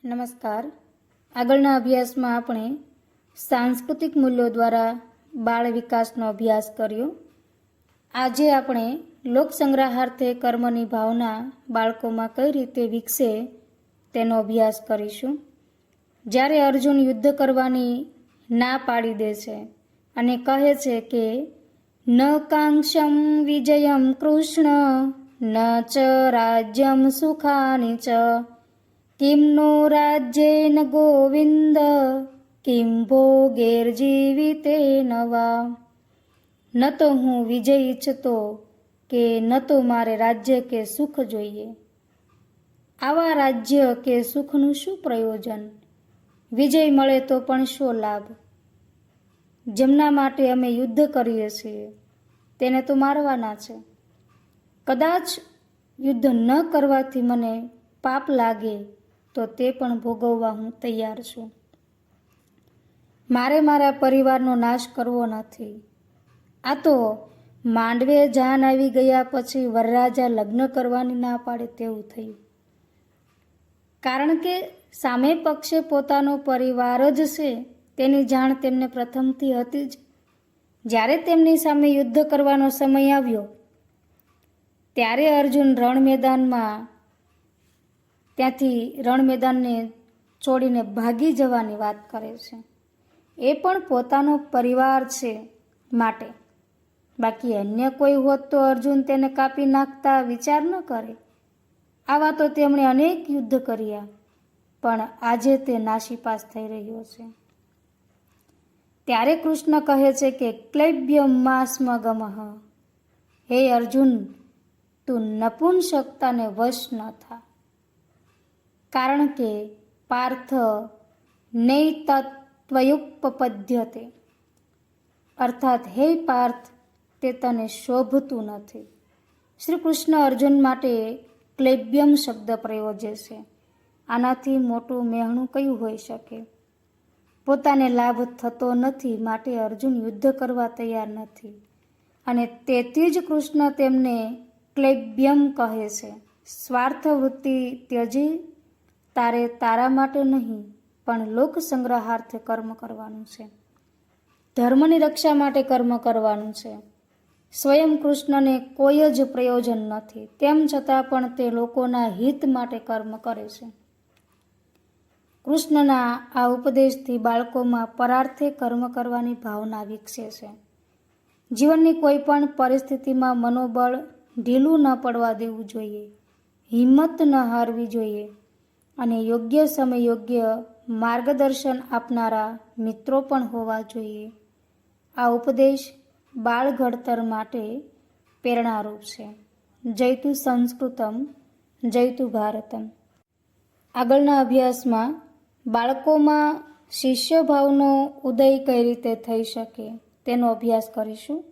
નમસ્કાર. આગળના અભ્યાસમાં આપણે સાંસ્કૃતિક મૂલ્યો દ્વારા બાળ વિકાસનો અભ્યાસ કર્યો. આજે આપણે લોકસંગ્રહાર્થે કર્મની ભાવના બાળકોમાં કઈ રીતે વિકસે તેનો અભ્યાસ કરીશું. જ્યારે અર્જુન યુદ્ધ કરવાની ના પાડી દે છે અને કહે છે કે ન કાંક્ષમ વિજયમ કૃષ્ણ ન ચ રાજ્યમ સુખાની ચ કિમ નો રાજ્યેન ગોવિંદ કિમ ભોગેર્જીવિતે નવા. ન તો હું વિજય ઈચ્છતો કે ન તો મારે રાજ્ય કે સુખ જોઈએ. આવા રાજ્ય કે સુખનું શું પ્રયોજન? વિજય મળે તો પણ શો લાભ? જેમના માટે અમે યુદ્ધ કરીએ છીએ તેને તો મારવાના છે. કદાચ યુદ્ધ ન કરવાથી મને પાપ લાગે તો તે પણ ભોગવવા હું તૈયાર છું. મારે મારા પરિવારનો નાશ કરવો નથી. આ તો માંડવે જાન આવી ગયા પછી વરરાજા લગ્ન કરવાની ના પાડે તેવું થયું. કારણ કે સામે પક્ષે પોતાનો પરિવાર જ છે તેની જાણ તેમને પ્રથમથી હતી જ. જ્યારે તેમની સામે યુદ્ધ કરવાનો સમય આવ્યો ત્યારે અર્જુન ત્યાંથી રણ મેદાનને છોડીને ભાગી જવાની વાત કરે છે. એ પણ પોતાનો પરિવાર છે માટે. બાકી અન્ય કોઈ હોત તો અર્જુન તેને કાપી નાખતા વિચાર ન કરે. આવા તો તેમણે અનેક યુદ્ધ કર્યા, પણ આજે તે નાસીપાસ થઈ રહ્યો છે. ત્યારે કૃષ્ણ કહે છે કે ક્લૈબ્યમાસ્મગમઃ, હે અર્જુન, તું નપુંસકતાને વશ ન થા. કારણ કે પાર્થ નૈતત્વયુપપદ્યતે, અર્થાત હે પાર્થ, તે તને શોભતું નથી. શ્રી કૃષ્ણ અર્જુન માટે ક્લૈબ્યમ શબ્દ પ્રયોજે છે. આનાથી મોટું મહેણું કયું હોઈ શકે? પોતાને લાભ થતો નથી માટે અર્જુન યુદ્ધ કરવા તૈયાર નથી, અને તેથી જ કૃષ્ણ તેમને ક્લૈબ્યમ કહે છે. સ્વાર્થ વૃત્તિ ત્યજી, તારે તારા માટે નહીં પણ લોક સંગ્રહાર્થે કર્મ કરવાનું છે. ધર્મની રક્ષા માટે કર્મ કરવાનું છે. સ્વયં કૃષ્ણને કોઈ જ પ્રયોજન નથી, તેમ છતાં પણ તે લોકોના હિત માટે કર્મ કરે છે. કૃષ્ણના આ ઉપદેશથી બાળકોમાં પરાર્થે કર્મ કરવાની ભાવના વિકસે છે. જીવનની કોઈ પણ પરિસ્થિતિમાં મનોબળ ઢીલું ન પડવા દેવું જોઈએ, હિંમત ન હારવી જોઈએ, અને યોગ્ય સમય યોગ્ય માર્ગદર્શન આપનારા મિત્રો પણ હોવા જોઈએ. આ ઉપદેશ બાળ ઘડતર માટે પ્રેરણારૂપ છે. જયતુ સંસ્કૃતમ, જયતુ ભારતમ. આગળના અભ્યાસમાં બાળકોમાં શિષ્યભાવનો ઉદય કઈ રીતે થઈ શકે તેનો અભ્યાસ કરીશું.